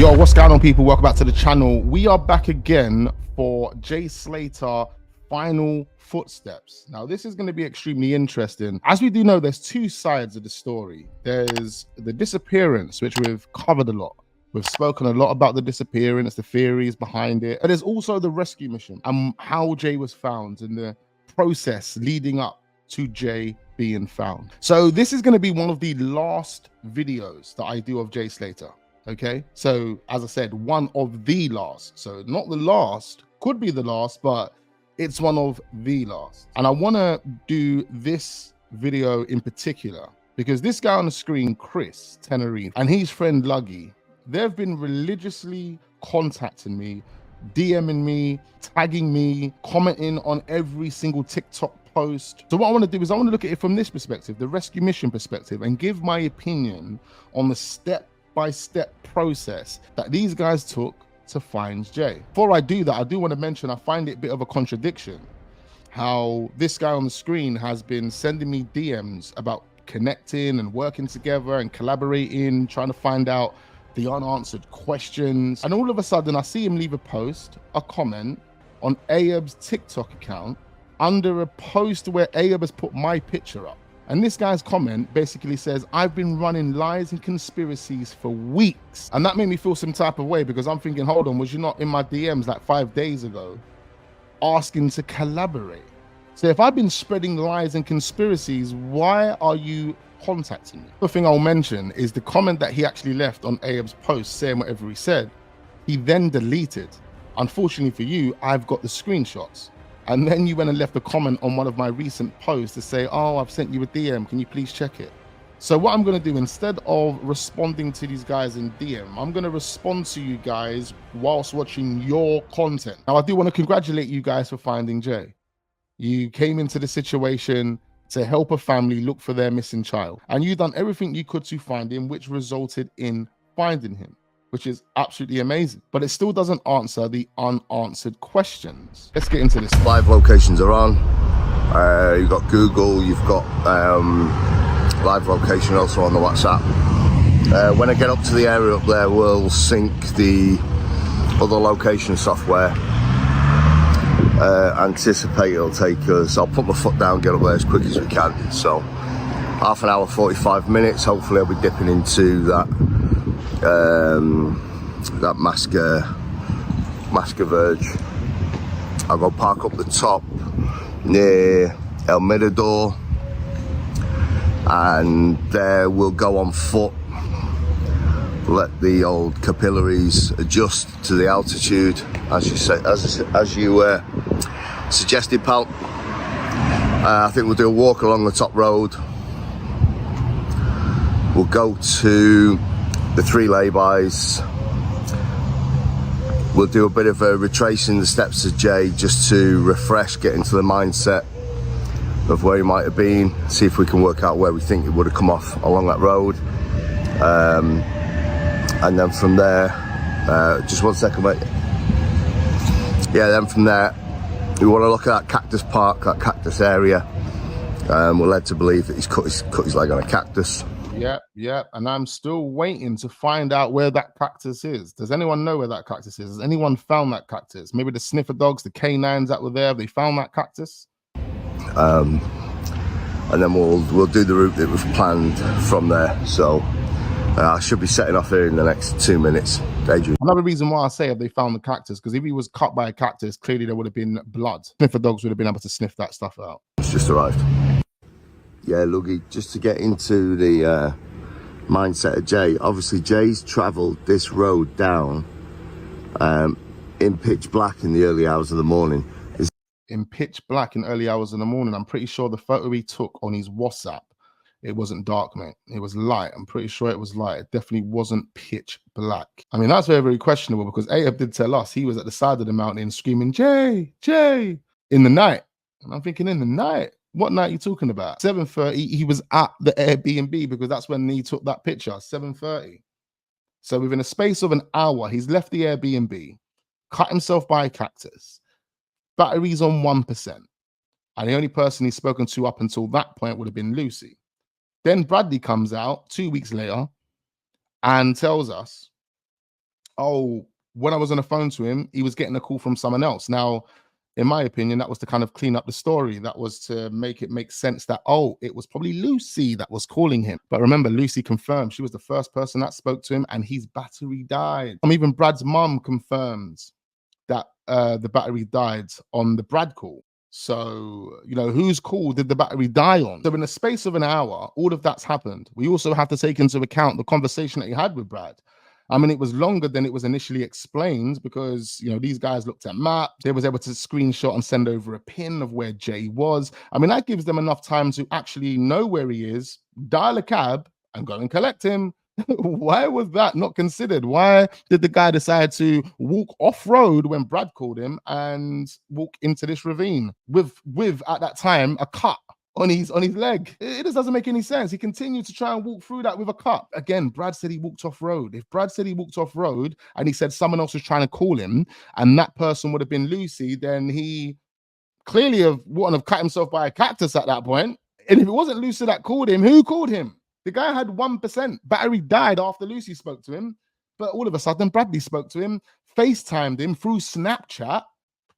Yo, what's going on, people? Welcome back to the channel. We are back again for Jay Slater Final Footsteps. Now, this is going to be extremely interesting. As we do know, there's two sides of the story. There's the disappearance, which we've covered a lot. We've spoken a lot about the disappearance, the theories behind it. But there's also the rescue mission and how Jay was found and the process leading up to Jay being found. So this is going to be one of the last videos that I do of Jay Slater. Okay, so as I said, one of the last. So not the last, could be the last, but it's one of the last. And I want to do this video in particular because this guy on the screen, Chris Penn, and his friend Luggy, they've been religiously contacting me, DMing me, tagging me, commenting on every single TikTok post. So what I want to do is I want to look at it from this perspective, the rescue mission perspective, and give my opinion on the step-by-step process that these guys took to find Jay. Before I do that, I do want to mention I find it a bit of a contradiction how this guy on the screen has been sending me DMs about connecting and working together and collaborating, trying to find out the unanswered questions. And all of a sudden I see him leave a post, a comment on Ayub's TikTok account under a post where Ayub has put my picture up. And this guy's comment basically says, I've been running lies and conspiracies for weeks. And that made me feel some type of way because I'm thinking, hold on, was you not in my DMs like 5 days ago asking to collaborate? So if I've been spreading lies and conspiracies, why are you contacting me? The thing I'll mention is the comment that he actually left on Ayub's post saying whatever he said, he then deleted. Unfortunately for you, I've got the screenshots. And then you went and left a comment on one of my recent posts to say, oh, I've sent you a DM. Can you please check it? So what I'm going to do, instead of responding to these guys in DM, I'm going to respond to you guys whilst watching your content. Now, I do want to congratulate you guys for finding Jay. You came into the situation to help a family look for their missing child. And you've done everything you could to find him, which resulted in finding him, which is absolutely amazing. But it still doesn't answer the unanswered questions. Let's get into this. Live locations are on. You've got Google, you've got live location also on the WhatsApp. When I get up to the area up there, we'll sync the other location software. Anticipate it'll take us, I'll put my foot down, get up there as quick as we can. So half an hour, 45 minutes. Hopefully I'll be dipping into that Masca Verge. I'll go park up the top near El Mirador, and there we'll go on foot, let the old capillaries adjust to the altitude, as you say, as you suggested, pal. I think we'll do a walk along the top road. We'll go to the 3 laybys. We'll do a bit of retracing the steps of Jay just to refresh, get into the mindset of where he might have been, see if we can work out where we think it would have come off along that road. And then from there, just 1 second, mate. Yeah, then from there, we want to look at that cactus park, that cactus area. We're led to believe that he's cut his leg on a cactus. Yeah, and I'm still waiting to find out where that cactus is. Does anyone know where that cactus is? Has anyone found that cactus? Maybe the sniffer dogs, the canines that were there, have they found that cactus? And then we'll do the route that was planned from there. So I should be setting off here in the next 2 minutes. Adrian. Another reason why I say have they found the cactus, because if he was cut by a cactus, clearly there would have been blood. Sniffer dogs would have been able to sniff that stuff out. It's just arrived. Yeah, Luggy, just to get into the mindset of Jay. Obviously, Jay's travelled this road down in pitch black in the early hours of the morning. In pitch black in early hours in the morning. I'm pretty sure the photo he took on his WhatsApp, it wasn't dark, mate. It was light. I'm pretty sure it was light. It definitely wasn't pitch black. I mean, that's very, very questionable because Ayub did tell us he was at the side of the mountain screaming, Jay, Jay, in the night. And I'm thinking, in the night? What night are you talking about? 7:30, he was at the Airbnb because that's when he took that picture, 7:30. So within a space of an hour, he's left the Airbnb, cut himself by a cactus, batteries on 1%. And the only person he's spoken to up until that point would have been Lucy. Then Bradley comes out 2 weeks later and tells us, oh, when I was on the phone to him, he was getting a call from someone else. Now, in my opinion, that was to kind of clean up the story. That was to make it make sense that, oh, it was probably Lucy that was calling him. But remember, Lucy confirmed she was the first person that spoke to him and his battery died. Even Brad's mum confirms that the battery died on the Brad call. So, you know, whose call did the battery die on? So in the space of an hour, all of that's happened. We also have to take into account the conversation that he had with Brad. I mean, it was longer than it was initially explained because, you know, these guys looked at maps. They was able to screenshot and send over a pin of where Jay was. I mean, that gives them enough time to actually know where he is, dial a cab and go and collect him. Why was that not considered? Why did the guy decide to walk off-road when Brad called him and walk into this ravine with at that time a cut on his leg? It just doesn't make any sense. He continued to try and walk through that with a cut. Again, Brad said he walked off-road. If Brad said he walked off-road and he said someone else was trying to call him and that person would have been Lucy, then he clearly wouldn't have cut himself by a cactus at that point. And if it wasn't Lucy that called him, who called him? The guy had 1%. Battery died after Lucy spoke to him. But all of a sudden, Bradley spoke to him, FaceTimed him through Snapchat.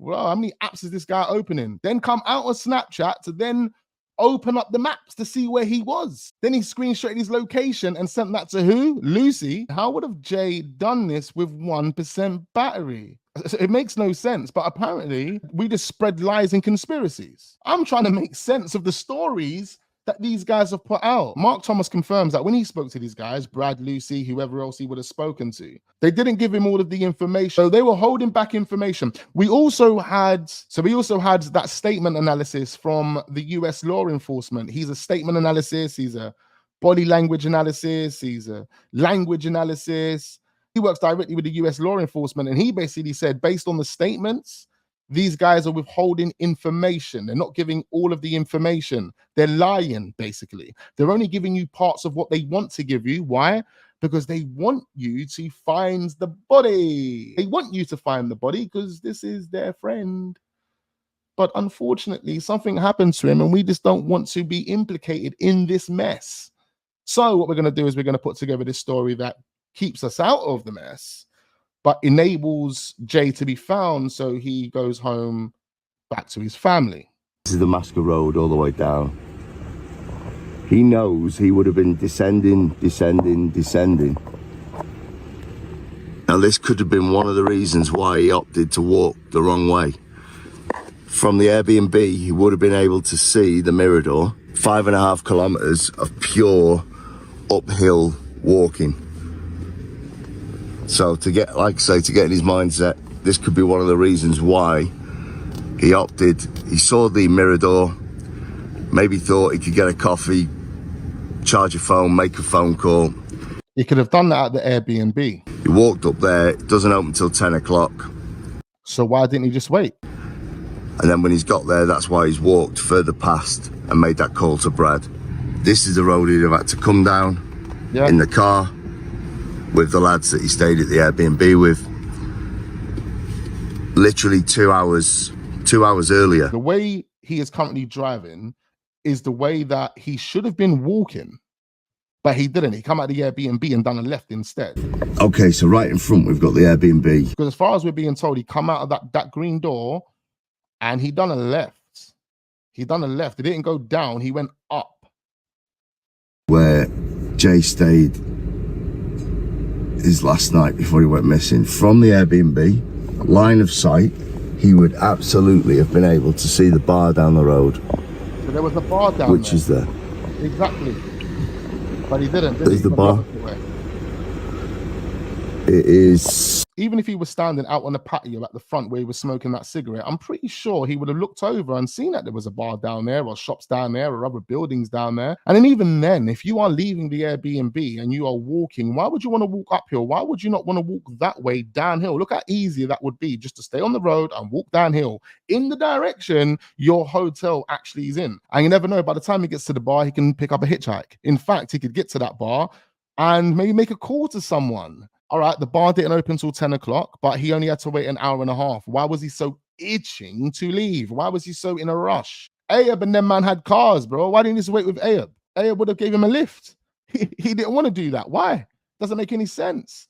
Well, how many apps is this guy opening? Then come out of Snapchat to then open up the maps to see where he was. Then he screenshotted his location and sent that to who? Lucy. How would have Jay done this with 1% battery? It makes no sense, but apparently we just spread lies and conspiracies. I'm trying to make sense of the stories that these guys have put out. Mark Thomas confirms that when he spoke to these guys, Brad, Lucy, whoever else he would have spoken to, they didn't give him all of the information. So they were holding back information. We also had that statement analysis from the US law enforcement. He's a statement analysis, he's a body language analysis, he's a language analysis. He works directly with the US law enforcement, and he basically said, based on the statements, these guys are withholding information. They're not giving all of the information. They're lying, basically. They're only giving you parts of what they want to give you. Why? Because they want you to find the body. They want you to find the body because this is their friend. But unfortunately, something happened to him, and we just don't want to be implicated in this mess. So what we're going to do is we're going to put together this story that keeps us out of the mess, but enables Jay to be found so he goes home back to his family. This is the Masker Road all the way down. He knows he would have been descending. Now this could have been one of the reasons why he opted to walk the wrong way. From the Airbnb, he would have been able to see the Mirador, 5.5 kilometers of pure uphill walking. So to get, like I say, to get in his mindset, this could be one of the reasons why he opted. He saw the Mirador, maybe thought he could get a coffee, charge a phone, make a phone call. He could have done that at the Airbnb. He walked up there, it doesn't open till 10 o'clock. So why didn't he just wait? And then when he's got there, that's why he's walked further past and made that call to Brad. This is the road he'd have had to come down in the car with the lads that he stayed at the Airbnb with. Literally 2 hours earlier. The way he is currently driving is the way that he should have been walking, but he didn't. He come out of the Airbnb and done a left instead. Okay, so right in front we've got the Airbnb. Because as far as we're being told, he come out of that green door and he done a left. He done a left. He didn't go down. He went up. Where Jay stayed his last night before he went missing. From the Airbnb, line of sight, he would absolutely have been able to see the bar down the road. So there was a bar down which there. Is there. Exactly. But he didn't. There's the bar. It is. Even if he was standing out on the patio at the front where he was smoking that cigarette, I'm pretty sure he would have looked over and seen that there was a bar down there or shops down there or other buildings down there. And then even then, if you are leaving the Airbnb and you are walking, why would you want to walk uphill? Why would you not want to walk that way downhill? Look how easy that would be just to stay on the road and walk downhill in the direction your hotel actually is in. And you never know, by the time he gets to the bar, he can pick up a hitchhike. In fact, he could get to that bar and maybe make a call to someone. All right, the bar didn't open till 10 o'clock, but he only had to wait an hour and a half. Why was he so itching to leave? Why was he so in a rush? Ayub and them man had cars, bro. Why didn't he just wait with Ayub? Ayub would have gave him a lift. He didn't want to do that. Why? Doesn't make any sense.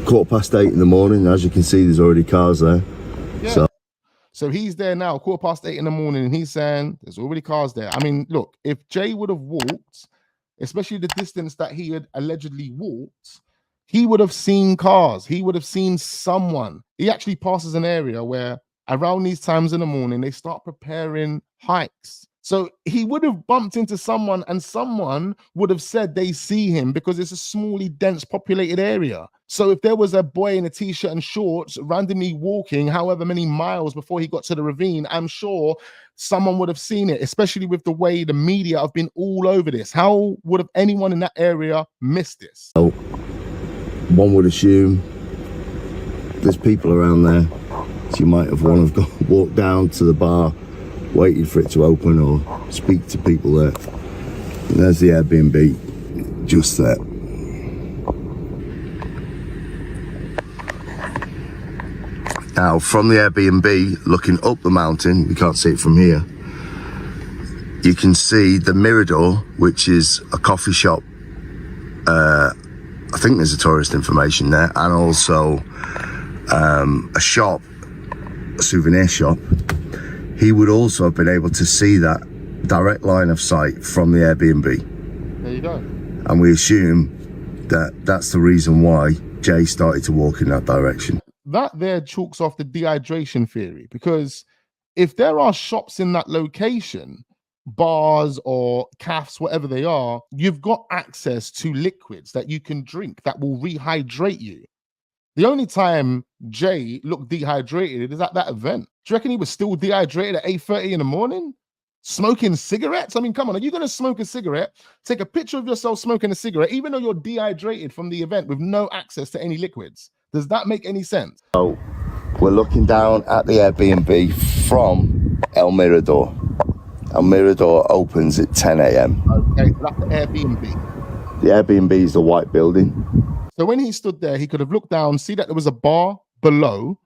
8:15 in the morning. As you can see, there's already cars there. Yeah. So he's there now, 8:15 in the morning, and he's saying there's already cars there. I mean, look, if Jay would have walked, especially the distance that he had allegedly walked, he would have seen cars. He would have seen someone. He actually passes an area where around these times in the morning, they start preparing hikes. So he would have bumped into someone, and someone would have said they see him, because it's a smally dense populated area. So if there was a boy in a t-shirt and shorts randomly walking however many miles before he got to the ravine, I'm sure someone would have seen it, especially with the way the media have been all over this. How would have anyone in that area missed this? So one would assume there's people around there. So you might have walked down to the bar, waited for it to open, or speak to people there. And there's the Airbnb just there. Now, from the Airbnb, looking up the mountain, we can't see it from here, you can see the Mirador, which is a coffee shop. I think there's a tourist information there, and also a shop, a souvenir shop. He would also have been able to see that direct line of sight from the Airbnb. There you go. And we assume that that's the reason why Jay started to walk in that direction. That there chalks off the dehydration theory, because if there are shops in that location, bars or cafes, whatever they are, you've got access to liquids that you can drink that will rehydrate you. The only time Jay looked dehydrated is at that event. Do you reckon he was still dehydrated at 8:30 in the morning? Smoking cigarettes? I mean, come on, are you going to smoke a cigarette, take a picture of yourself smoking a cigarette, even though you're dehydrated from the event with no access to any liquids? Does that make any sense? So we're looking down at the Airbnb from El Mirador. El Mirador opens at 10 a.m. Okay, so that's the Airbnb. The Airbnb is the white building. So when he stood there, he could have looked down, see that there was a bar below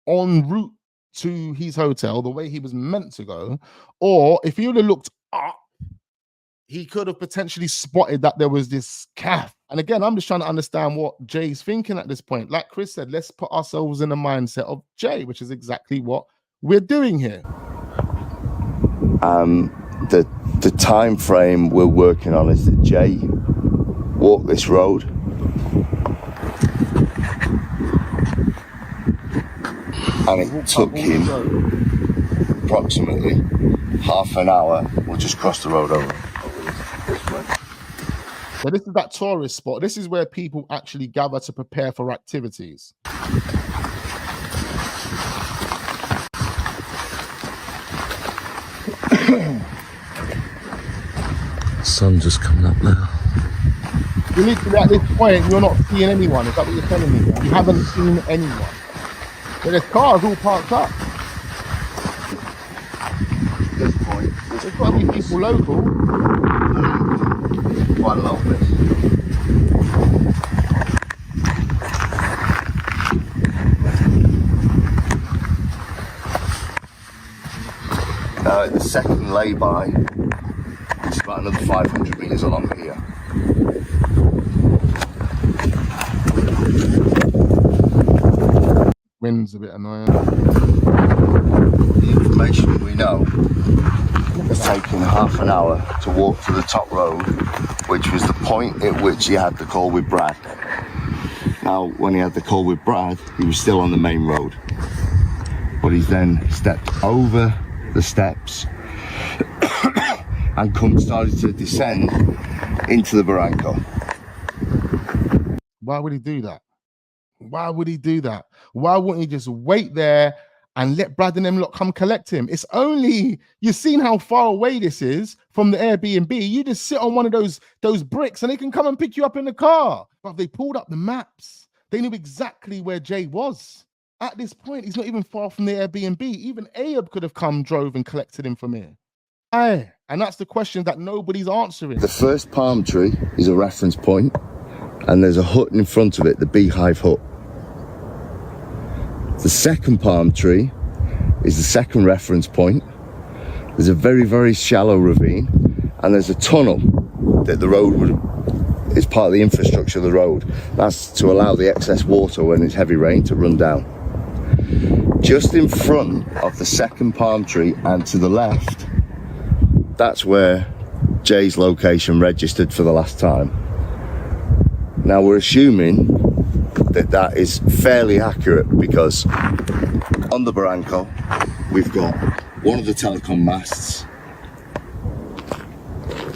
en route to his hotel, the way he was meant to go. Or if he would have looked up, he could have potentially spotted that there was this calf. And again, I'm just trying to understand what Jay's thinking at this point. Like Chris said, let's put ourselves in the mindset of Jay, which is exactly what we're doing here. The time frame we're working on is that Jay walked this road. And it took him approximately half an hour. We'll just cross the road over this way. So this is that tourist spot. This is where people actually gather to prepare for activities. Sun just coming up now. You need to be at this point, you're not seeing anyone. Is that what you're telling me? You haven't seen anyone. But there's cars all parked up. At this point, there's got to be people local. Quite a lot of this. Now at the second lay-by, which is about another 500 metres along here. Wind's a bit annoying. The information we know, it's taken half an hour to walk to the top road, which was the point at which he had the call with Brad. Now, when he had the call with Brad, he was still on the main road. But he's then stepped over the steps and started to descend into the barranco. Why would he do that? Why would he do that? Why wouldn't he just wait there and let Brad and them lot come collect him? It's only, you've seen how far away this is from the Airbnb. You just sit on one of those bricks and they can come and pick you up in the car. But they pulled up the maps. They knew exactly where Jay was. At this point, he's not even far from the Airbnb. Even Ayub could have come, drove and collected him from here. Aye. And that's the question that nobody's answering. The first palm tree is a reference point, and there's a hut in front of it, the beehive hut. The second palm tree is the second reference point. There's a very, very shallow ravine, and there's a tunnel that the road is part of the infrastructure of the road. That's to allow the excess water when it's heavy rain to run down. Just in front of the second palm tree and to the left, that's where Jay's location registered for the last time. Now we're assuming that that is fairly accurate because on the barranco we've got one of the telecom masts,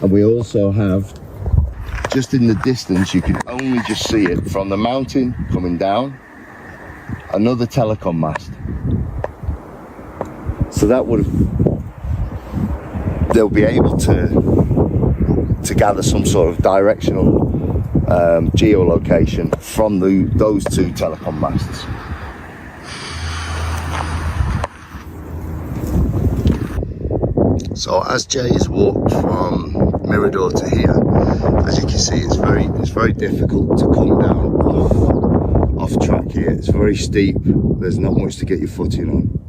and we also have, just in the distance, you can only just see it from the mountain coming down, another telecom mast. So that would, they'll be able to gather some sort of directional geolocation from those two telecom masts. So as Jay has walked from Mirador to here, as you can see, it's very difficult to come down off track here. It's very steep. There's not much to get your footing on.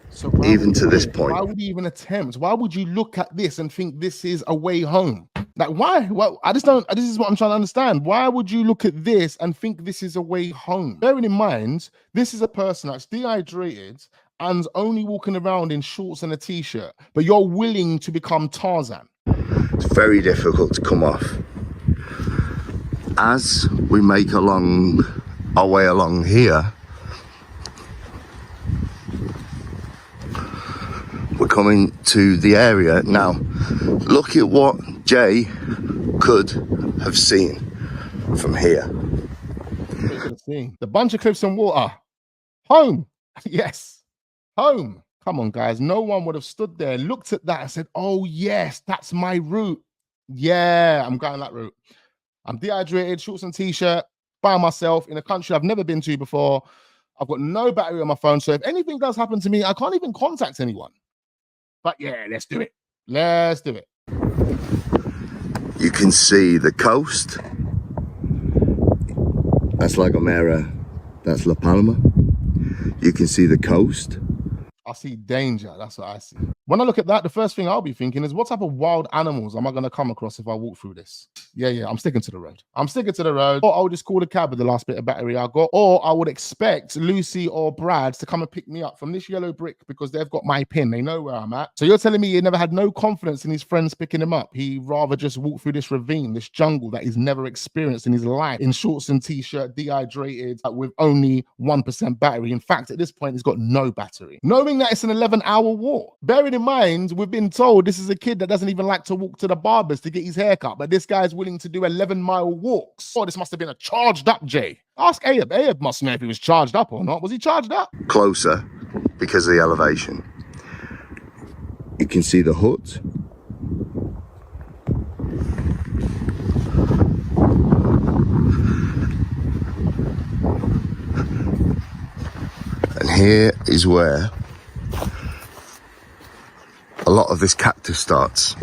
So even to this point, why would you even attempt? Why would you look at this and think this is a way home? Like, why? Well, I just don't. This is what I'm trying to understand. Why would you look at this and think this is a way home? Bearing in mind, this is a person that's dehydrated and only walking around in shorts and a t-shirt, but you're willing to become Tarzan. It's very difficult to come off. As we make our way along here, we're coming to the area. Now, look at what Jay could have seen from here. The bunch of cliffs and water. Home. Yes. Home. Come on, guys. No one would have stood there, looked at that and said, oh, yes, that's my route. Yeah, I'm going that route. I'm dehydrated, shorts and t-shirt, by myself in a country I've never been to before. I've got no battery on my phone. So if anything does happen to me, I can't even contact anyone. But yeah, let's do it. Let's do it. You can see the coast. That's La Gomera. That's La Palma. You can see the coast. I see danger. That's what I see. When I look at that, the first thing I'll be thinking is, what type of wild animals am I going to come across if I walk through this? Yeah, I'm sticking to the road. I'm sticking to the road. Or I'll just call the cab with the last bit of battery I got. Or I would expect Lucy or Brad to come and pick me up from this yellow brick because they've got my pin. They know where I'm at. So you're telling me he never had no confidence in his friends picking him up. He rather just walk through this ravine, this jungle that he's never experienced in his life, in shorts and t-shirt, dehydrated, with only 1% battery. In fact, at this point, he's got no battery. Knowing that it's an 11-hour walk. Bearing in mind, we've been told this is a kid that doesn't even like to walk to the barbers to get his haircut, but this guy's willing to do 11-mile walks. Oh, this must have been a charged up Jay. Ask Ayub. Ayub must know if he was charged up or not. Was he charged up? Closer because of the elevation. You can see the hut. And here is where a lot of this cactus starts.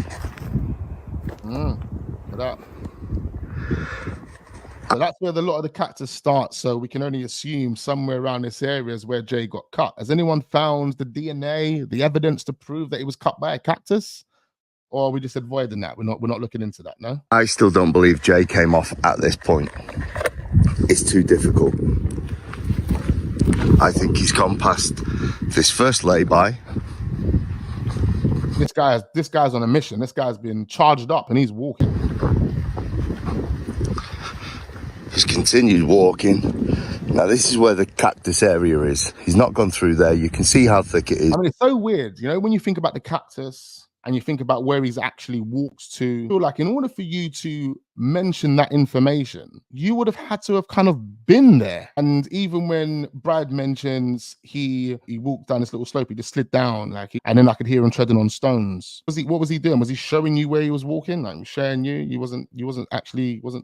So that's where a lot of the cactus starts. So we can only assume somewhere around this area is where Jay got cut. Has anyone found the DNA, the evidence to prove that he was cut by a cactus? Or are we just avoiding that? We're not looking into that, no? I still don't believe Jay came off at this point. It's too difficult. I think he's gone past this first lay-by. This guy's on a mission. This guy's been charged up and he's walking. He's continued walking. Now this is where the cactus area is. He's not gone through there. You can see how thick it is. I mean, it's so weird, you know, when you think about the cactus and you think about where he's actually walked to, I feel like in order for you to mention that information, you would have had to have kind of been there. And even when Brad mentions he walked down this little slope, he just slid down, and then I could hear him treading on stones. What was he doing? Was he showing you where he was walking? Like showing you? He wasn't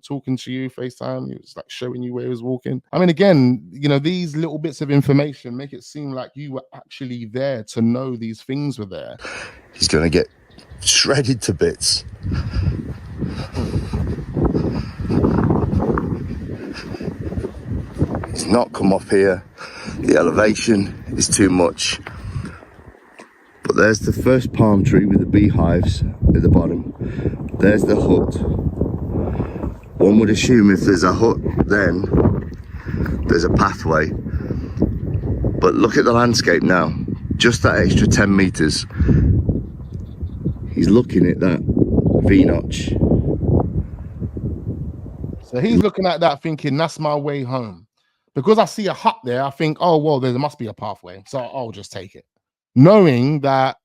talking to you FaceTime. He was like showing you where he was walking. I mean, again, you know, these little bits of information make it seem like you were actually there to know these things were there. He's going to get shredded to bits. He's not come up here. The elevation is too much. But there's the first palm tree with the beehives at the bottom. There's the hut. One would assume if there's a hut, then there's a pathway. But look at the landscape now. Just that extra 10 meters. He's looking at that V-notch. So he's looking at that thinking, that's my way home. Because I see a hut there, I think, oh, well, there must be a pathway. So I'll just take it. Knowing that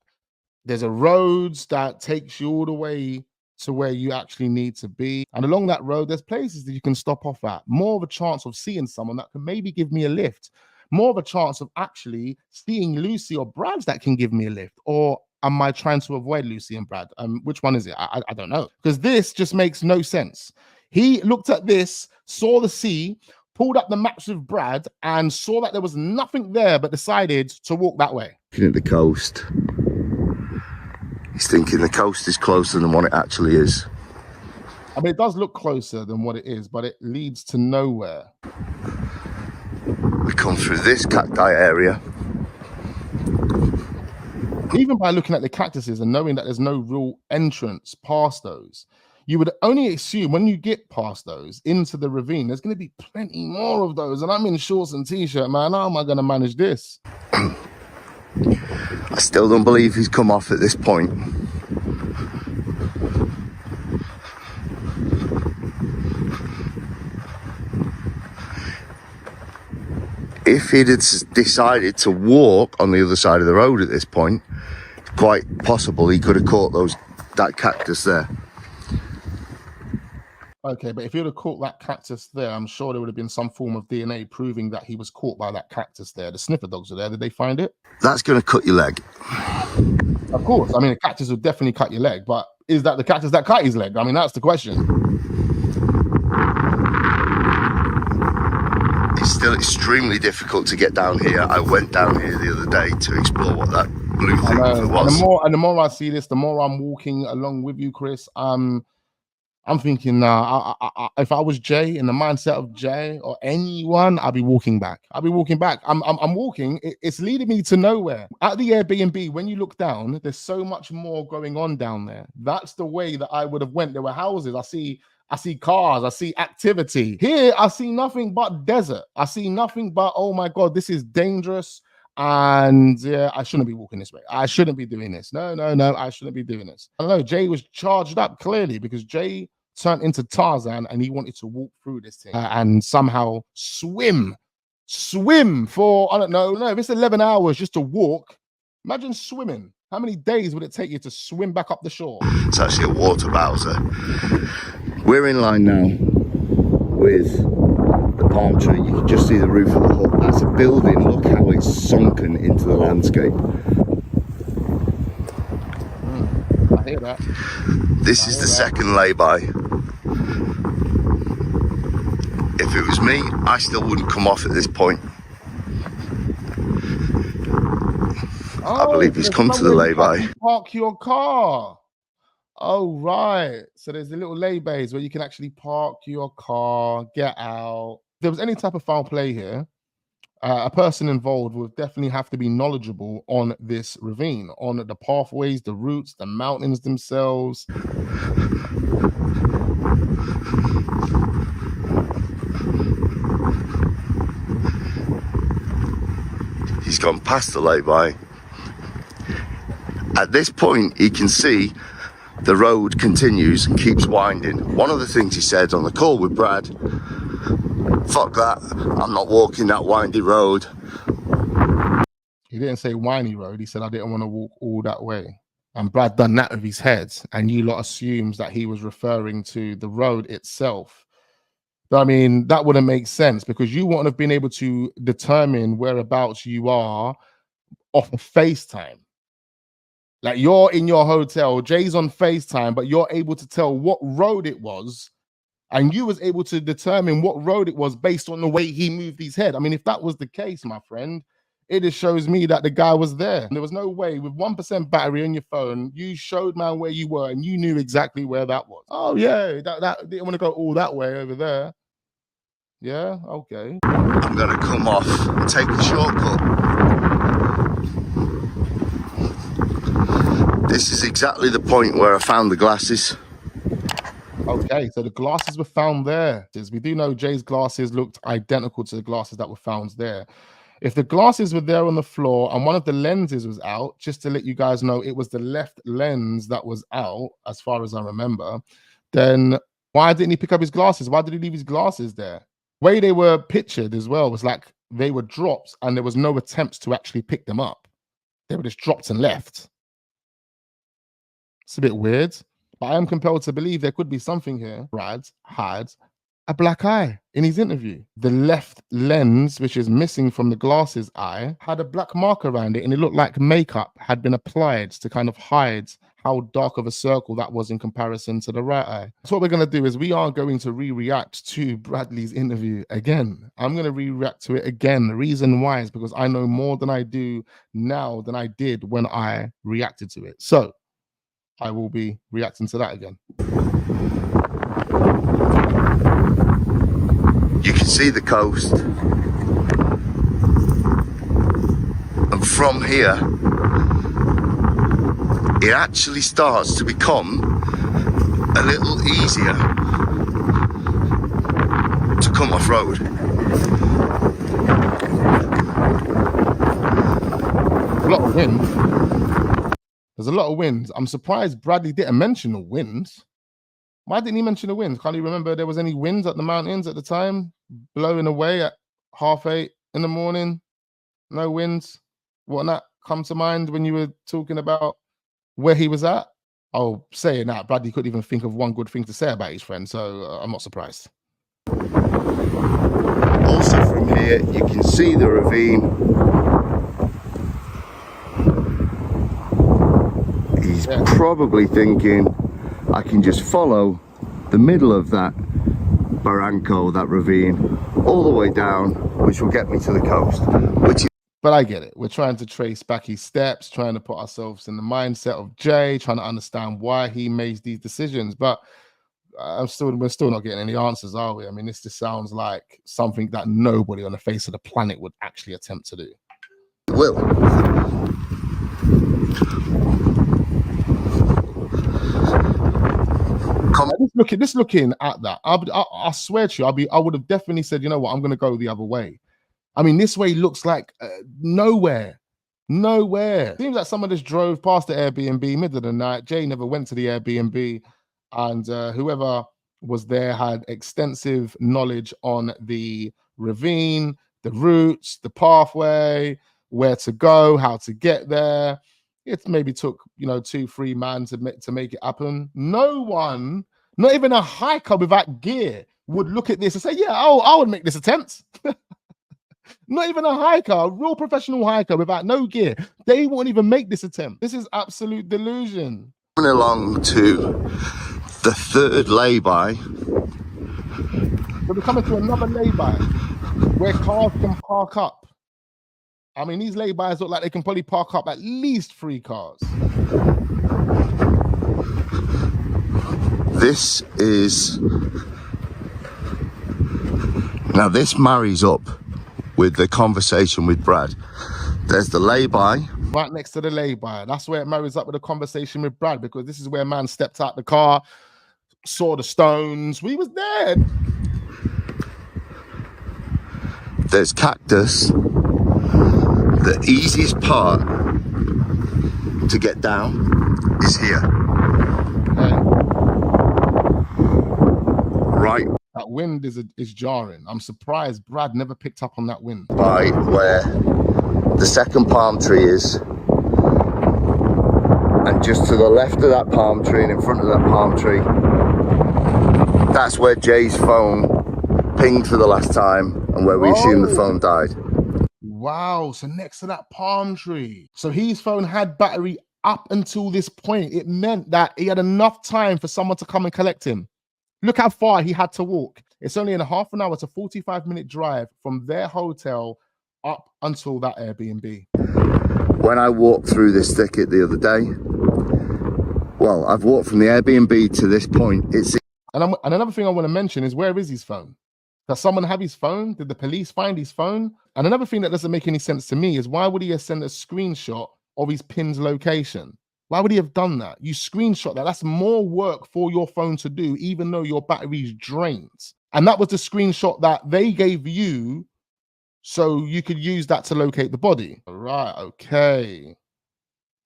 there's a road that takes you all the way to where you actually need to be. And along that road, there's places that you can stop off at. More of a chance of seeing someone that can maybe give me a lift. More of a chance of actually seeing Lucy or Brad that can give me a lift. Or am I trying to avoid Lucy and Brad? Which one is it? I don't know. Because this just makes no sense. He looked at this, saw the sea, pulled up the maps with Brad and saw that there was nothing there, but decided to walk that way. Looking at the coast. He's thinking the coast is closer than what it actually is. I mean, it does look closer than what it is, but it leads to nowhere. We come through this cacti area. Even by looking at the cactuses and knowing that there's no real entrance past those, you would only assume when you get past those into the ravine, there's going to be plenty more of those. And I'm in shorts and t-shirt, man. How am I going to manage this? I still don't believe he's come off at this point. If he'd decided to walk on the other side of the road at this point, it's quite possible he could have caught that cactus there. Okay, but if you'd have caught that cactus there, I'm sure there would have been some form of DNA proving that he was caught by that cactus there. The sniffer dogs are there. Did they find it? That's going to cut your leg. Of course. I mean, a cactus would definitely cut your leg, but is that the cactus that cut his leg? I mean, that's the question. It's still extremely difficult to get down here. I went down here the other day to explore what that blue thing was. And the more I see this, the more I'm walking along with you, Chris. I'm thinking, if I was Jay, in the mindset of Jay or anyone, I'd be walking back. I'm walking. It's leading me to nowhere. At the Airbnb, when you look down, there's so much more going on down there. That's the way that I would have went. There were houses. I see cars. I see activity. Here, I see nothing but desert. I see nothing but, oh my God, this is dangerous. And yeah, I shouldn't be walking this way. I shouldn't be doing this. No, I shouldn't be doing this. I don't know. Jay was charged up clearly because Jay turned into Tarzan and he wanted to walk through this thing and somehow swim for, I don't know, if it's 11 hours just to walk, imagine swimming. How many days would it take you to swim back up the shore? It's actually a water bowser. We're in line now with the palm tree. You can just see the roof of the hut. That's a building. Look how it's sunken into the landscape. I hear that. This is the second lay-by. If it was me, I still wouldn't come off at this point. I believe he's come to the lay-by. Park your car. Oh, right. So there's the little lay-bys where you can actually park your car, get out. If there was any type of foul play here, a person involved would definitely have to be knowledgeable on this ravine, on the pathways, the routes, the mountains themselves. He's gone past the lay-by. At this point, he can see the road continues and keeps winding. One of the things he said on the call with Brad, fuck that, I'm not walking that windy road. He didn't say windy road, he said I didn't want to walk all that way. And Brad done that with his head, and you lot assumes that he was referring to the road itself. But I mean, that wouldn't make sense because you wouldn't have been able to determine whereabouts you are off of FaceTime. Like you're in your hotel, Jay's on FaceTime, but you're able to tell what road it was. And you was able to determine what road it was based on the way he moved his head. I mean, if that was the case, my friend, it just shows me that the guy was there. There was no way with 1% battery on your phone, you showed man where you were and you knew exactly where that was. Oh yeah, that didn't want to go all that way over there. Yeah, okay. I'm gonna come off and take a shortcut. This is exactly the point where I found the glasses. Okay, so the glasses were found there. We do know Jay's glasses looked identical to the glasses that were found there. If the glasses were there on the floor and one of the lenses was out, just to let you guys know, it was the left lens that was out, as far as I remember, then why didn't he pick up his glasses? Why did he leave his glasses there? Way they were pictured as well was like they were dropped and there was no attempts to actually pick them up. They were just dropped and left. It's a bit weird, but I am compelled to believe there could be something here. Brad had a black eye in his interview. The left lens, which is missing from the glasses eye, had a black mark around it, and it looked like makeup had been applied to kind of hide how dark of a circle that was in comparison to the right eye. So what we're going to do is we are going to react to Bradley's interview again. I'm going to react to it again. The reason why is because I know more than I do now than I did when I reacted to it. So I will be reacting to that again. You can see the coast, and from here it actually starts to become a little easier to come off road. A lot of wind. There's a lot of winds. I'm surprised Bradley didn't mention the winds. Why didn't he mention the winds? Can't you remember there was any winds at the mountains at the time? Blowing away at 8:30 in the morning? No winds? What not come to mind when you were talking about where he was at? Oh, saying that, Bradley couldn't even think of one good thing to say about his friend, so I'm not surprised. Also from here, you can see the ravine. He's probably thinking, I can just follow the middle of that barranco, that ravine, all the way down, which will get me to the coast. But I get it. We're trying to trace back his steps, trying to put ourselves in the mindset of Jay, trying to understand why he makes these decisions. But we're still not getting any answers, are we? I mean, this just sounds like something that nobody on the face of the planet would actually attempt to do. Will. Just looking at that, I swear to you, I would have definitely said, you know what, I'm going to go the other way. I mean, this way looks like nowhere. Seems like someone just drove past the Airbnb middle of the night. Jay never went to the Airbnb, and whoever was there had extensive knowledge on the ravine, the routes, the pathway, where to go, how to get there. It maybe took 2-3 man to make it happen. No one, not even a hiker without gear, would look at this and say, yeah, I would make this attempt. Not even a hiker, a real professional hiker without no gear. They won't even make this attempt. This is absolute delusion. Coming along to the third lay-by. So we're coming to another lay-by where cars can park up. I mean, these lay-bys look like they can probably park up at least 3 cars. This marries up with the conversation with Brad. There's the lay-by. Right next to the lay-by. That's where it marries up with the conversation with Brad, because this is where man stepped out the car, saw the stones. We was there. There's cactus. The easiest part to get down is here. Right. That wind is jarring. I'm surprised Brad never picked up on that wind. By where the second palm tree is, and just to the left of that palm tree and in front of that palm tree, that's where Jay's phone pinged for the last time and where we assume the phone died. Wow, so next to that palm tree. So his phone had battery up until this point. It meant that he had enough time for someone to come and collect him. Look how far he had to walk. It's only in a half an hour to 45-minute drive from their hotel up until that Airbnb. When I walked through this thicket the other day, well, I've walked from the Airbnb to this point. And another thing I want to mention is, where is his phone? Does someone have his phone? Did the police find his phone? And another thing that doesn't make any sense to me is, why would he have sent a screenshot of his pin's location? Why would he have done that? You screenshot that. That's more work for your phone to do, even though your battery's drained. And that was the screenshot that they gave you so you could use that to locate the body. Right, okay.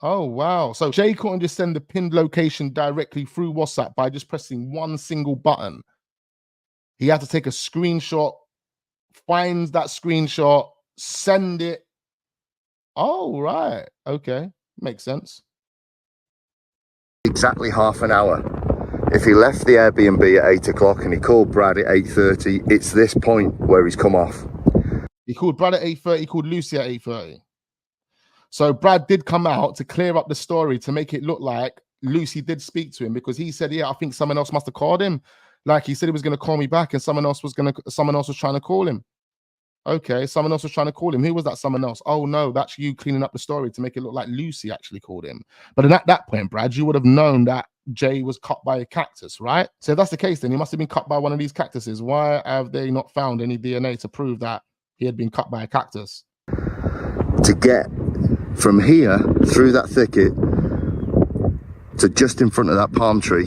Oh, wow. So Jay couldn't just send the pinned location directly through WhatsApp by just pressing one single button. He had to take a screenshot, find that screenshot, send it. Oh, right. Okay. Makes sense. Exactly half an hour. If he left the Airbnb at 8 o'clock and he called Brad at 8:30, it's this point where he's come off. He called Brad at 8:30, he called Lucy at 8:30. So Brad did come out to clear up the story to make it look like Lucy did speak to him, because he said, yeah, I think someone else must have called him. Like he said he was going to call me back and someone else was trying to call him. Okay, someone else was trying to call him. Who was that someone else? Oh no, that's you cleaning up the story to make it look like Lucy actually called him. But then at that point, Brad, you would have known that Jay was cut by a cactus, right? So if that's the case, then he must have been cut by one of these cactuses. Why have they not found any DNA to prove that he had been cut by a cactus? To get from here through that thicket to just in front of that palm tree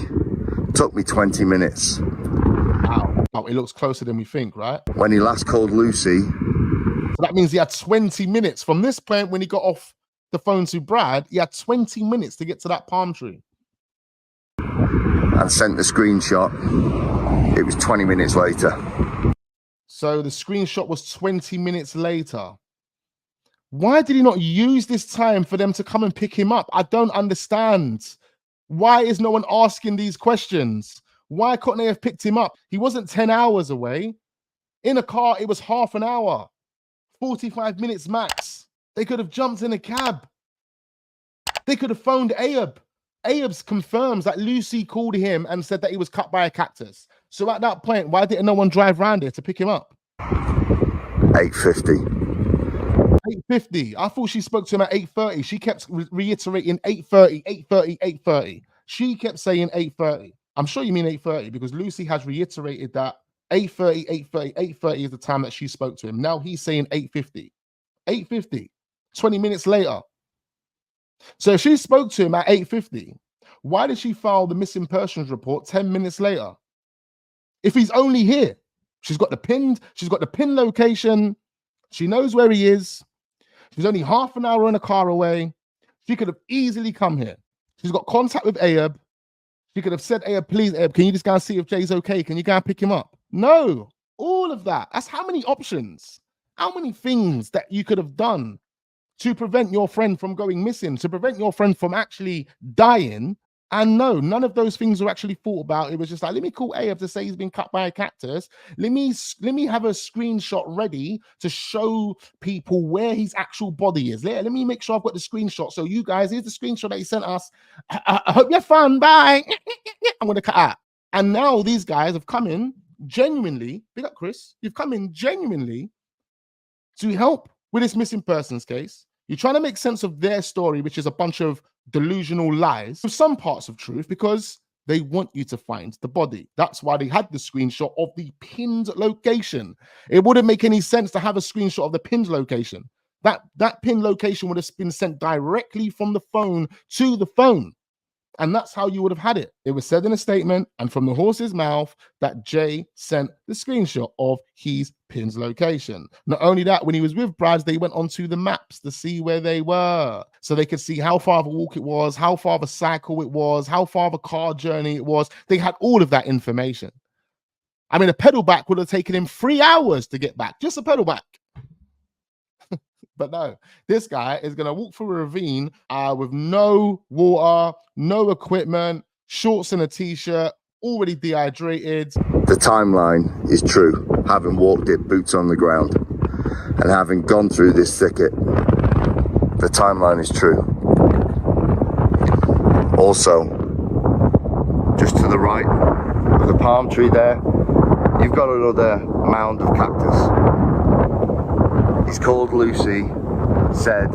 took me 20 minutes. Wow. Oh, it looks closer than we think, right? When he last called Lucy. So that means he had 20 minutes from this point when he got off the phone to Brad. He had 20 minutes to get to that palm tree. And sent the screenshot. It was 20 minutes later. So the screenshot was 20 minutes later. Why did he not use this time for them to come and pick him up? I don't understand. Why is no one asking these questions? Why couldn't they have picked him up? He wasn't 10 hours away. In a car, it was half an hour. 45 minutes max. They could have jumped in a cab. They could have phoned Ayub. Ayub confirms that Lucy called him and said that he was cut by a cactus. So at that point, why didn't no one drive around here to pick him up? 8:50. 8:50. I thought she spoke to him at 8:30. She kept reiterating 8:30, 8:30, 8:30. She kept saying 8:30. I'm sure you mean 8:30 because Lucy has reiterated that 8:30, 8:30, 8:30 is the time that she spoke to him. Now he's saying 8:50. 8:50. 20 minutes later. So if she spoke to him at 8:50, why did she file the missing persons report 10 minutes later? If he's only here, she's got the pin location. She knows where he is. She's only half an hour in a car away. She could have easily come here. She's got contact with Ayub. She could have said, Ayub, please, Ayub, can you just go and see if Jay's okay? Can you go and pick him up? No, all of that. That's how many options, how many things that you could have done to prevent your friend from going missing, to prevent your friend from actually dying. And no, none of those things were actually thought about. It was just like, let me call Ayub to say he's been cut by a cactus. Let me have a screenshot ready to show people where his actual body is. Let me make sure I've got the screenshot. So you guys, here's the screenshot that he sent us. I hope you have fun. Bye. I'm going to cut out. And now these guys have come in genuinely, big up Chris, you've come in genuinely to help with this missing persons case. You're trying to make sense of their story, which is a bunch of delusional lies with some parts of truth, because they want you to find the body. That's why they had the screenshot of the pinned location. It wouldn't make any sense to have a screenshot of the pinned location. That pinned location would have been sent directly from the phone to the phone. And that's how you would have had it. It was said in a statement and from the horse's mouth that Jay sent the screenshot of his pin's location. Not only that, when he was with Brad, they went onto the maps to see where they were. So they could see how far of a walk it was, how far of a cycle it was, how far of a car journey it was. They had all of that information. I mean, a pedal back would have taken him 3 hours to get back. Just a pedal back. But no, this guy is going to walk through a ravine with no water, no equipment, shorts and a t-shirt, already dehydrated. The timeline is true, having walked it boots on the ground and having gone through this thicket. The timeline is true. Also, just to the right of the palm tree there, you've got another mound of cactus. He's called Lucy, said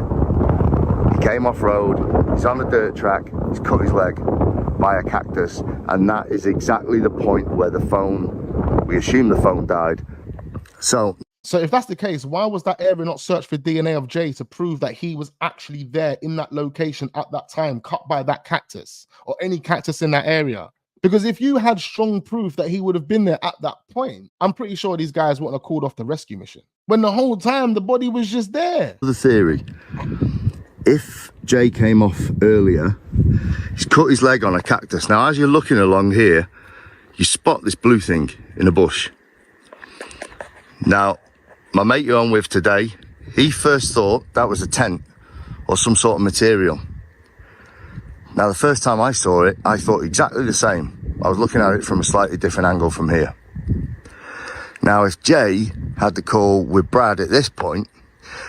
he came off road, he's on a dirt track, he's cut his leg by a cactus, and that is exactly the point where the phone, we assume the phone died. So So if that's the case, why was that area not searched for DNA of Jay to prove that he was actually there in that location at that time, cut by that cactus or any cactus in that area? Because if you had strong proof that he would have been there at that point, I'm pretty sure these guys wouldn't have called off the rescue mission. When the whole time the body was just there. The theory, if Jay came off earlier, he's cut his leg on a cactus. Now, as you're looking along here, you spot this blue thing in a bush. Now, my mate you're on with today, he first thought that was a tent or some sort of material. Now, the first time I saw it, I thought exactly the same. I was looking at it from a slightly different angle from here. Now, if Jay had the call with Brad at this point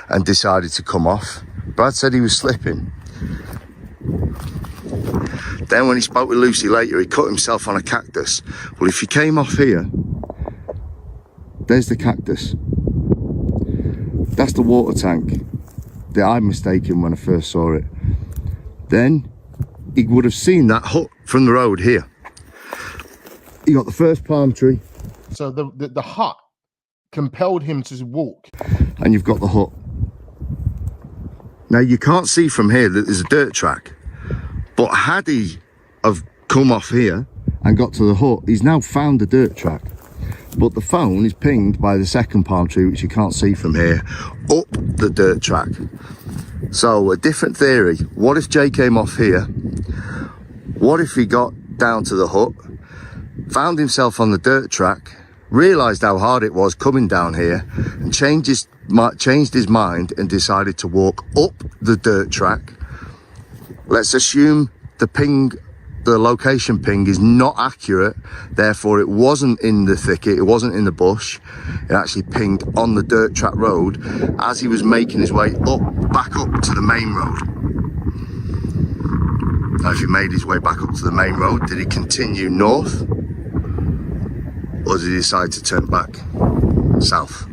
and decided to come off, Brad said he was slipping. Then when he spoke with Lucy later, he cut himself on a cactus. Well, if he came off here, there's the cactus. That's the water tank that I'm mistaken when I first saw it. Then he would have seen that hut from the road here. You got the first palm tree. So the hut compelled him to walk. And you've got the hut. Now you can't see from here that there's a dirt track. But had he have come off here and got to the hut, he's now found the dirt track. But the phone is pinged by the second palm tree, which you can't see from here, up the dirt track. So a different theory. What if Jay came off here? What if he got down to the hut, found himself on the dirt track, realised how hard it was coming down here, and changed his mind and decided to walk up the dirt track? Let's assume the location ping is not accurate, therefore it wasn't in the thicket, it wasn't in the bush, it actually pinged on the dirt track road as he was making his way back up to the main road. Now, if he made his way back up to the main road, did he continue north, or did he decide to turn back south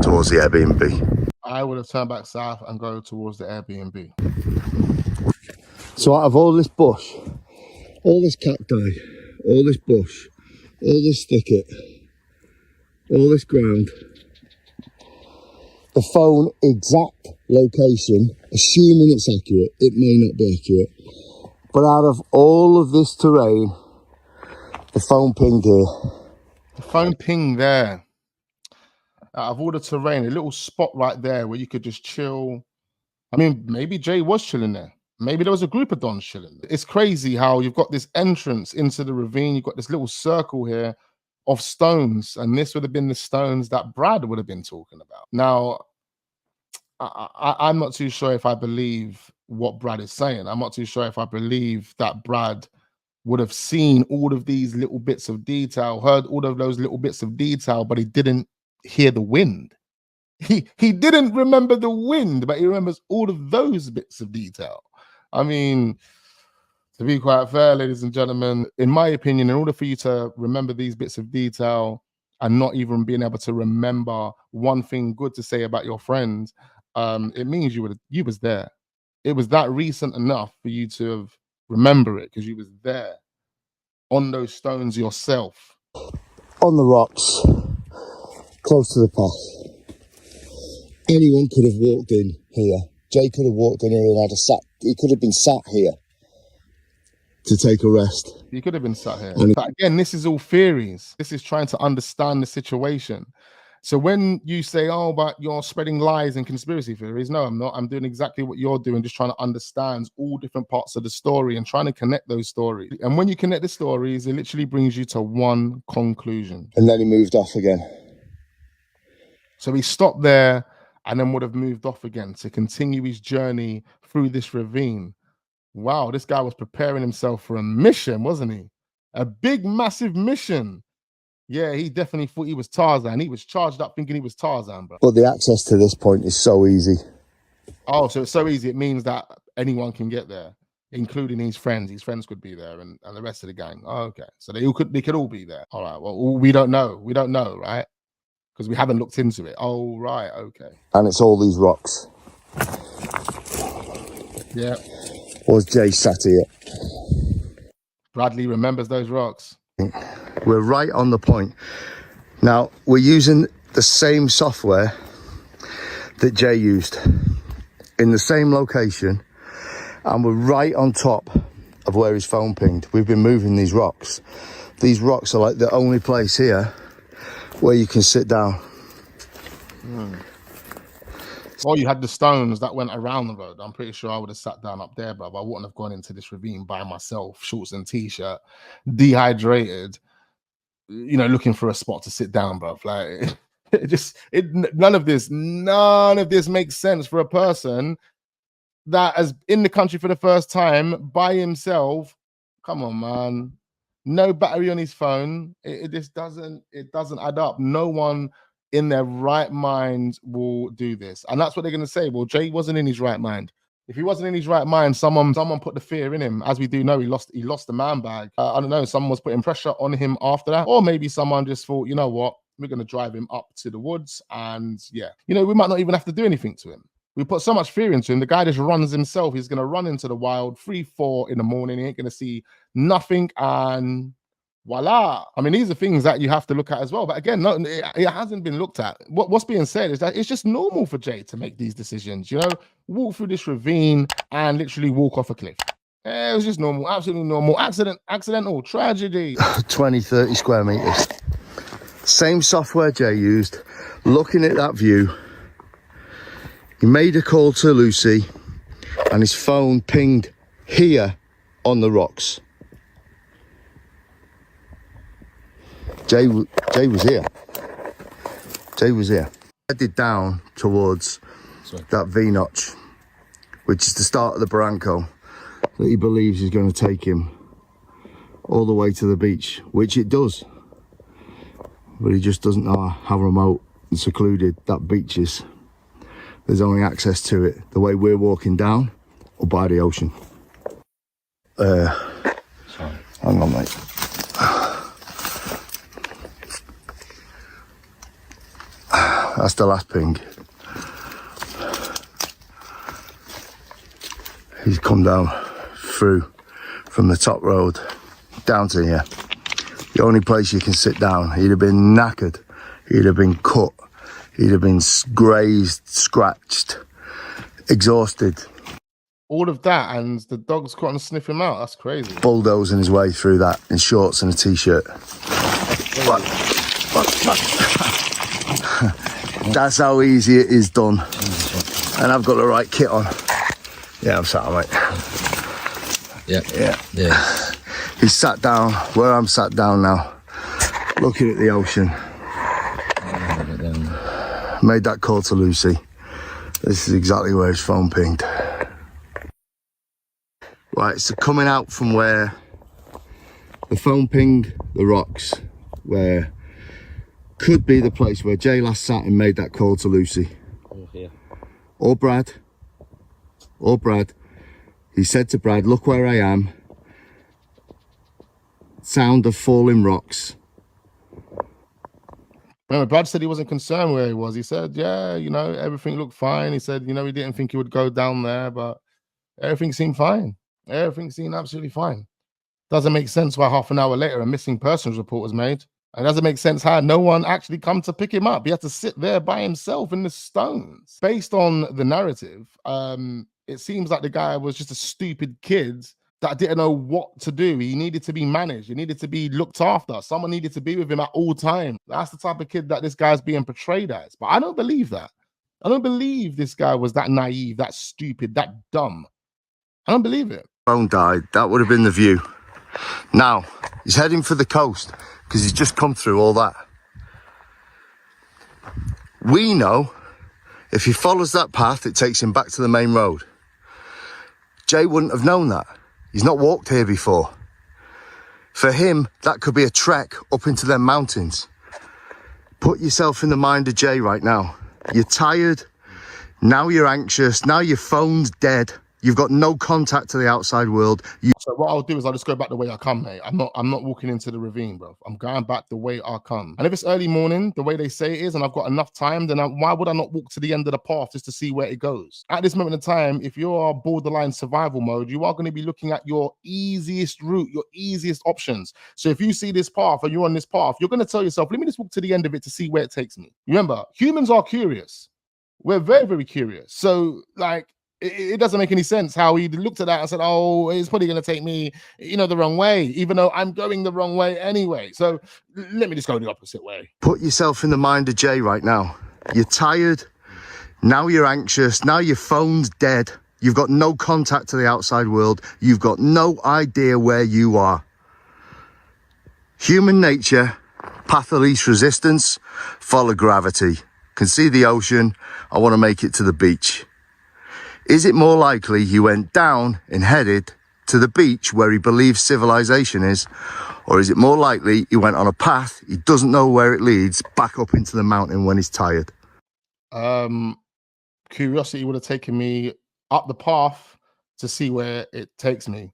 towards the Airbnb? I would have turned back south and go towards the Airbnb. So out of all this bush, all this cacti, all this bush, all this thicket, all this ground, the phone exact location, assuming it's accurate, it may not be accurate, but out of all of this terrain, the phone pinged here. The phone pinged there. Out of all the terrain, a little spot right there where you could just chill. I mean, maybe Jay was chilling there. Maybe there was a group of dons chilling. It's crazy how you've got this entrance into the ravine. You've got this little circle here of stones. And this would have been the stones that Brad would have been talking about. Now, I'm not too sure if I believe what Brad is saying. I'm not too sure if I believe that Brad would have seen all of these little bits of detail, heard all of those little bits of detail, but he didn't hear the wind. He didn't remember the wind, but he remembers all of those bits of detail. I mean, to be quite fair, ladies and gentlemen, in my opinion, in order for you to remember these bits of detail and not even being able to remember one thing good to say about your friends, it means you was there. It was that recent enough for you to have remember it because you was there on those stones yourself. On the rocks, close to the path. Anyone could have walked in here. Jay could have walked in here and he could have been sat here to take a rest. He could have been sat here. But again, this is all theories. This is trying to understand the situation. So when you say, oh, but you're spreading lies and conspiracy theories, no, I'm not. I'm doing exactly what you're doing, just trying to understand all different parts of the story and trying to connect those stories. And when you connect the stories, it literally brings you to one conclusion. And then he moved off again. So he stopped there and then would have moved off again to continue his journey through this ravine. Wow, this guy was preparing himself for a mission, wasn't he? A big, massive mission. Yeah, he definitely thought he was Tarzan. He was charged up thinking he was Tarzan, bro. But the access to this point is so easy. Oh, so it's so easy. It means that anyone can get there, including his friends. His friends could be there and the rest of the gang. Oh, okay. So they could all be there. All right. Well, we don't know. We don't know, right? Because we haven't looked into it. Oh, right. Okay. And it's all these rocks. Yeah. Was Jay sat here? Bradley remembers those rocks. We're right on the point. Now, we're using the same software that Jay used in the same location, and we're right on top of where his phone pinged. We've been moving these rocks. These rocks are like the only place here where you can sit down. Or you had the stones that went around the road. I'm pretty sure I would have sat down up there, but I wouldn't have gone into this ravine by myself, shorts and t-shirt, dehydrated, you know, looking for a spot to sit down, bruv. Like, none of this makes sense for a person that is in the country for the first time by himself. Come on, man. No battery on his phone. It just doesn't add up. No one in their right mind will do this. And that's what they're going to say. Well, Jay wasn't in his right mind. If he wasn't in his right mind, someone put the fear in him. As we do know, he lost the man bag. I don't know, someone was putting pressure on him after that. Or maybe someone just thought, you know what, we're going to drive him up to the woods. And yeah, you know, we might not even have to do anything to him. We put so much fear into him. The guy just runs himself. He's going to run into the wild 3-4 in the morning. He ain't going to see nothing. And voila. I mean, these are things that you have to look at as well. But again, no, it hasn't been looked at. What's being said is that it's just normal for Jay to make these decisions, you know, walk through this ravine and literally walk off a cliff. It was just normal, absolutely normal. Accidental, tragedy. 20, 30 square meters. Same software Jay used. Looking at that view, he made a call to Lucy and his phone pinged here on the rocks. Jay was here. Jay was here. Headed down towards that V-notch, which is the start of the barranco that he believes is going to take him all the way to the beach, which it does. But he just doesn't know how remote and secluded that beach is. There's only access to it the way we're walking down or by the ocean. Sorry. Hang on, mate. That's the last ping. He's come down through from the top road down to here. The only place you can sit down. He'd have been knackered. He'd have been cut. He'd have been grazed, scratched, exhausted. All of that, and the dog's caught and sniff him out. That's crazy. Bulldozing his way through that in shorts and a t-shirt. That's how easy it is done. And I've got the right kit on. Yeah, I'm sat, mate. Yeah. He's sat down where I'm sat down now, looking at the ocean. Made that call to Lucy. This is exactly where his phone pinged. Right, so coming out from where the phone pinged the rocks, where could be the place where Jay last sat and made that call to Lucy. Or Brad. He said to Brad, look where I am. Sound of falling rocks. Remember, Brad said he wasn't concerned where he was. He said, yeah, you know, everything looked fine. He said, you know, he didn't think he would go down there, but everything seemed fine. Everything seemed absolutely fine. Doesn't make sense why half an hour later a missing persons report was made. And it doesn't make sense how no one actually come to pick him up. He had to sit there by himself in the stones. Based on the narrative, it seems like the guy was just a stupid kid that didn't know what to do. He needed to be managed. He needed to be looked after. Someone needed to be with him at all times. That's the type of kid that this guy's being portrayed as. But I don't believe that. I don't believe this guy was that naive, that stupid, that dumb. I don't believe it. Phone died. That would have been the view. Now, he's heading for the coast because he's just come through all that. We know if he follows that path, it takes him back to the main road. Jay wouldn't have known that. He's not walked here before. For him, that could be a trek up into them mountains. Put yourself in the mind of Jay right now. You're tired. Now you're anxious. Now your phone's dead. You've got no contact to the outside world. So what I'll do is I'll just go back the way I come, mate. I'm not walking into the ravine, bro. I'm going back the way I come. And if it's early morning, the way they say it is, and I've got enough time, then why would I not walk to the end of the path just to see where it goes? At this moment in time, if you're borderline survival mode, you are going to be looking at your easiest route, your easiest options. So if you see this path and you're on this path, you're going to tell yourself, let me just walk to the end of it to see where it takes me. Remember, humans are curious. We're very, very curious. So like, it doesn't make any sense how he looked at that and said, oh, it's probably going to take me, the wrong way, even though I'm going the wrong way anyway. So let me just go the opposite way. Put yourself in the mind of Jay right now. You're tired. Now you're anxious. Now your phone's dead. You've got no contact to the outside world. You've got no idea where you are. Human nature, path of least resistance, follow gravity. Can see the ocean. I want to make it to the beach. Is it more likely he went down and headed to the beach where he believes civilization is? Or is it more likely he went on a path, he doesn't know where it leads, back up into the mountain when he's tired? Curiosity would have taken me up the path to see where it takes me.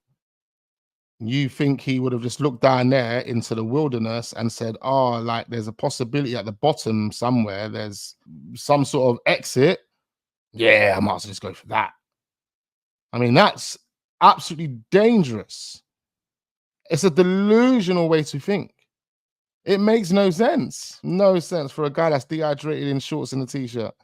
You think he would have just looked down there into the wilderness and said, oh, like there's a possibility at the bottom somewhere, there's some sort of exit. Yeah, I might as well just go for that. I mean, that's absolutely dangerous. It's a delusional way to think. It makes no sense. No sense for a guy that's dehydrated in shorts and a t-shirt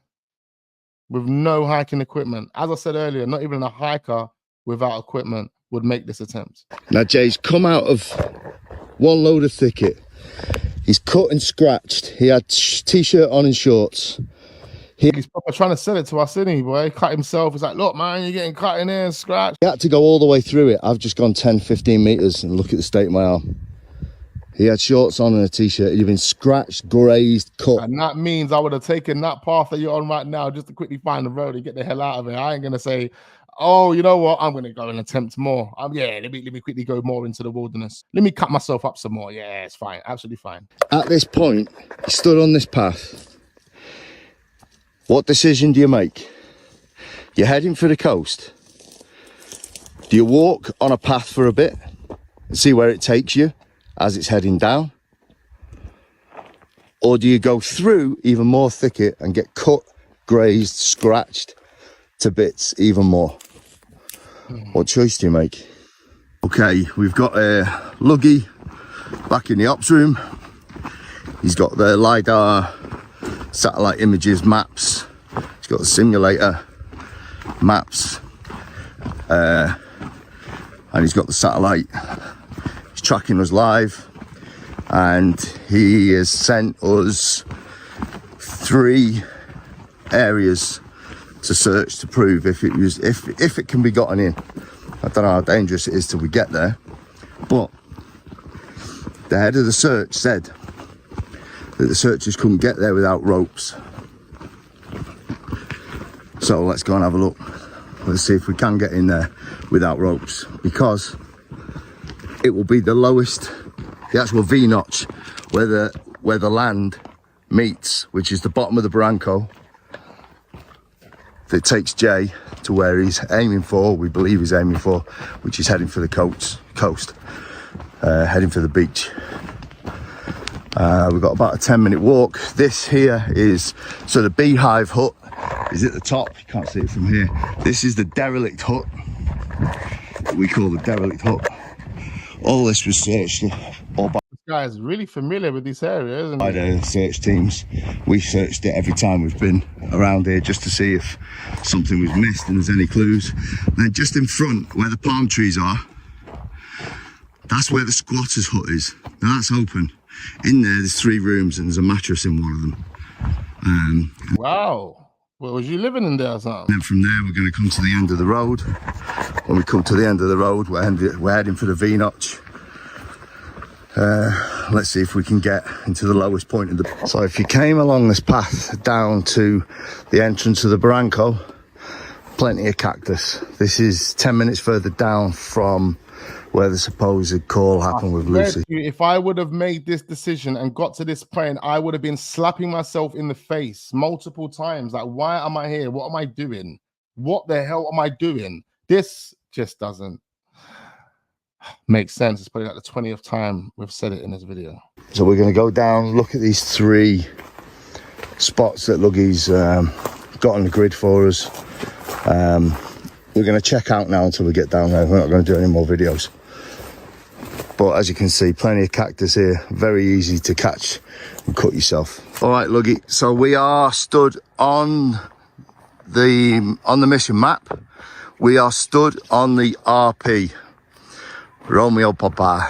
with no hiking equipment. As I said earlier, not even a hiker without equipment would make this attempt. Now, Jay's come out of one load of thicket. He's cut and scratched. He had t-shirt on and shorts. He's probably trying to sell it to us, isn't he, boy? Cut himself. He's like, look, man, you're getting cut in here and scratched. He had to go all the way through it. I've just gone 10, 15 meters and look at the state of my arm. He had shorts on and a t-shirt. He'd been scratched, grazed, cut. And that means I would have taken that path that you're on right now just to quickly find the road and get the hell out of it. I ain't going to say, oh, you know what? I'm going to go and attempt more. Yeah, let me quickly go more into the wilderness. Let me cut myself up some more. Yeah, it's fine. Absolutely fine. At this point, he stood on this path. What decision do you make? You're heading for the coast. Do you walk on a path for a bit and see where it takes you as it's heading down? Or do you go through even more thicket and get cut, grazed, scratched to bits even more? What choice do you make? Okay, we've got a luggy back in the ops room. He's got the LiDAR satellite images, maps. He's got the simulator maps, and he's got the satellite. He's tracking us live, and he has sent us 3 areas to search to prove if it can be gotten in. I don't know how dangerous it is till we get there, but the head of the search said that the searchers couldn't get there without ropes. So let's go and have a look. Let's see if we can get in there without ropes, because it will be the lowest, the actual V-notch where the land meets, which is the bottom of the barranco, that takes Jay to where he's aiming for, we believe he's aiming for, which is heading for the coast, heading for the beach. We've got about a 10-minute walk. This here is, so the beehive hut is at the top. You can't see it from here. This is the derelict hut. We call the derelict hut. All this was searched all by this guy is really familiar with this area, isn't he? The search teams. We searched it every time we've been around here just to see if something was missed and there's any clues. Then just in front where the palm trees are, that's where the squatter's hut is. Now that's open. In there's 3 rooms and there's a mattress in one of them. Wow. Well, was you living in there or something? And then from there we're going to come to the end of the road. When we come to the end of the road, we're heading for the V-notch. Let's see if we can get into the lowest point of the... So if you came along this path down to the entrance of the barranco, plenty of cactus. This is 10 minutes further down from where the supposed call happened with Lucy. If I would have made this decision and got to this point, I would have been slapping myself in the face multiple times. Like, why am I here? What am I doing? What the hell am I doing? This just doesn't make sense. It's probably like the 20th time we've said it in this video. So we're going to go down, look at these 3 spots that Luggy's got on the grid for us. We're going to check out now until we get down there. We're not going to do any more videos. But as you can see, plenty of cactus here. Very easy to catch and cut yourself. All right, Luggy. So we are stood on the mission map. We are stood on the RP. Romeo Papa.